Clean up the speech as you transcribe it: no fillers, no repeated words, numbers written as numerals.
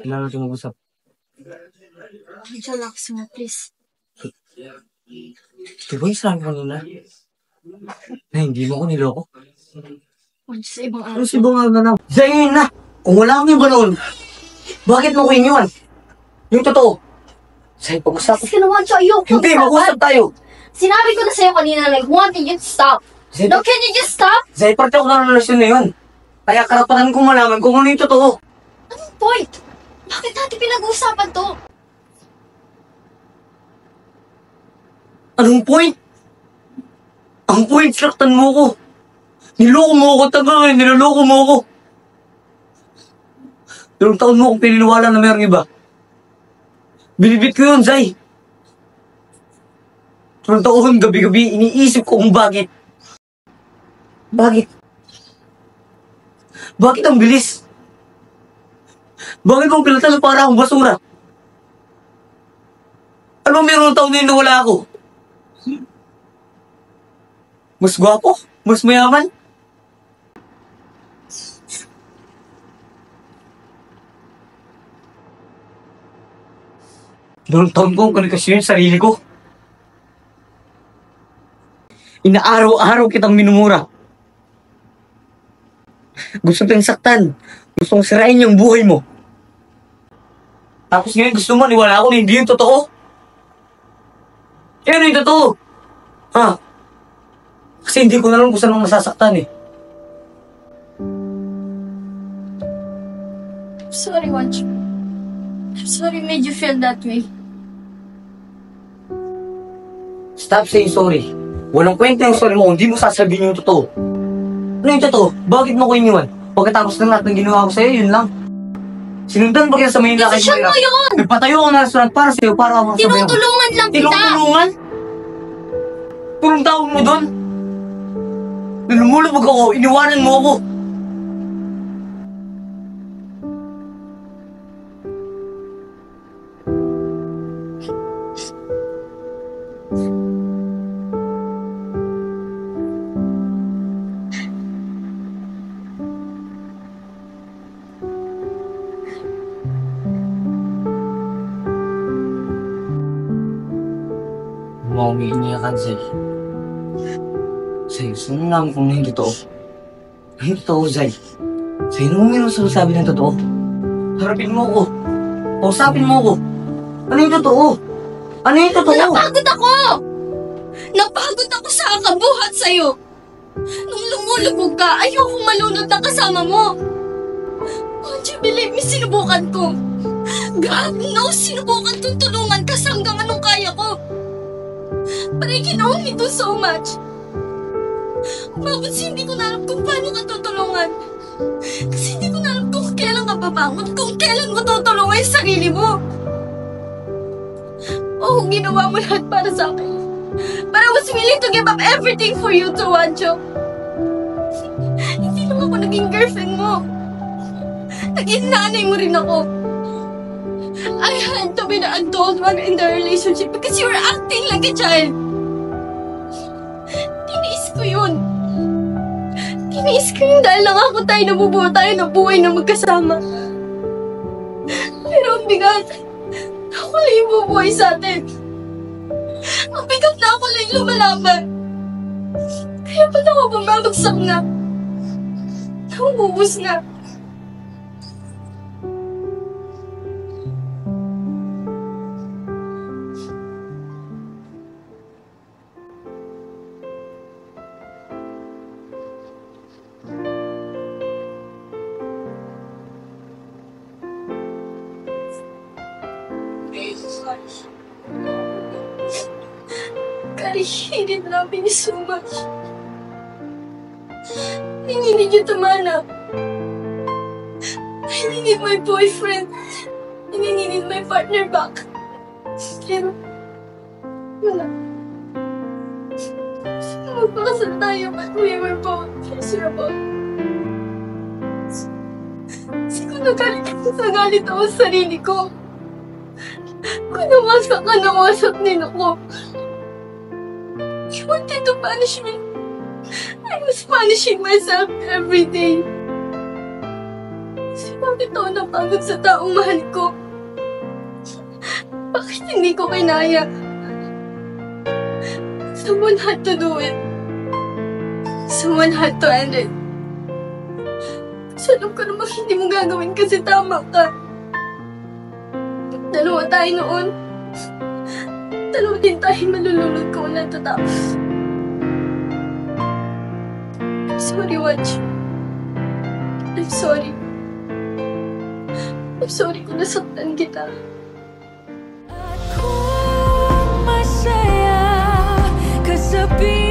Kailangan natin mag-usap. Relax nga, please. Di ba yung sabi ko kanina? Na hindi mo ko niloko? Sa ibang araw. Ano si ibang araw na? Zayn na! Kung wala kang iba noon, bakit mo ko iniwan? Yung totoo. Zayn, pag-usap. Kasi naman siya, ayoko. Hindi, mag-usap tayo. Sinabi ko na sa'yo kanina, like, wanting you to stop. Zayn, No, can you just stop? Zayn, parte ako ng relasyon na yun. Kaya karapatan kong malaman kung ano yung totoo. Anong point? Bakit natin pinag-uusapan to? Anong point? Ang point, saktan mo ko. Niloko mo ko, tagal, niloloko mo ko. 2 taon mo akong pininiwala na mayroong iba. Binibit ko yun, Zay. 2 taon, gabi-gabi, iniisip ko kung bakit. Bakit? Bakit ang bilis? Bakit mong pinatan para akong basura? Ano meron ng taon na yun na wala ako? Mas gwapo? Mas mayaman? Noong taon ko ang komunikasyon yung sarili ko. Inaaraw-araw kitang minumura. Gusto kitang saktan. Gusto kong sirain yung buhay mo. Tapos ngayon gusto mo niwala ako na hindi yung totoo. Eh ano yung totoo? Ha? Kasi hindi ko na lang kung saan ang nasasaktan eh. I'm sorry, Wancho. I'm sorry made you feel that way. Stop saying sorry. Walang kwenta yung sorry mo kung di mo sasabihin yung totoo. Ano yung totoo? Bakit mo ko iniwan? Pagkatapos ng lahat ng ginawa ko sa'yo, yun lang. Sinundan ba kita sa Manila kay Desisyon mo yun! Nagpatayo ako ng restaurant para sa'yo, para ako magsabayan. Tinutulungan lang kita! Tinutulungan? Purong tawag mo doon? Lumulubog ako, iniwanan mo ako. Umiiniyakan, Zay. Zay, gusto mo namin kung hindi totoo. Hindi totoo, Zay. Zay, ano mo meron sabi ng totoo? Harapin mo ako. Pausapin mo ako. Ano yung totoo? Ano yung totoo? Napagod ako! Napagod ako sa kabuhat sa'yo! Nung lumulubog ka, ayokong malunod na kasama mo! Won't you believe me, sinubukan ko! God knows, sinubukan kong tulungan kasi hanggang anong kaya ko! But I can only do so much. Bakit hindi ko na alam kung paano ka tutulungan? Kasi hindi ko na alam kung kailan ka babangon, kung kailan mo tutulungan yung sarili mo. Oo, ginawa mo lahat para sa akin. But I was willing to give up everything for you to Wancho. Hindi lang ako naging girlfriend mo. Naging nanay mo rin ako. I had to be the adult one in the relationship because you were acting like a child. Tiniis ko yun. Tiniis ko yun dahil lang ako tayo nabubuo tayo ng buhay na magkasama. Pero ang bigat, ako lang yung bubuhay sa atin. Ang bigat na ako lang yung lumalaban. Kaya ba't ako bumabagsak na? Nauubos na. God, I hated loving you so much. I needed you to man up. I needed my boyfriend. And I needed my partner back. Pero, wala. Magpakasal tayo but we were both miserable. Siguro nagalit ako sa sarili ko. Kung nawasak ka, nawasak din ako. You wanted to punish me. I was punishing myself every day. Bakit ako napagod sa taong mahal ko? Bakit hindi ko kinaya? Someone had to do it. Someone had to end it. Kasi alam ko namang hindi mo gagawin kasi tama ka. Dalawa tayo noon. Dalawa din tayo malulunod kung natatapos. I'm sorry, Watch. I'm sorry. I'm sorry kung nasaktan kita. Aku masaya kesepian.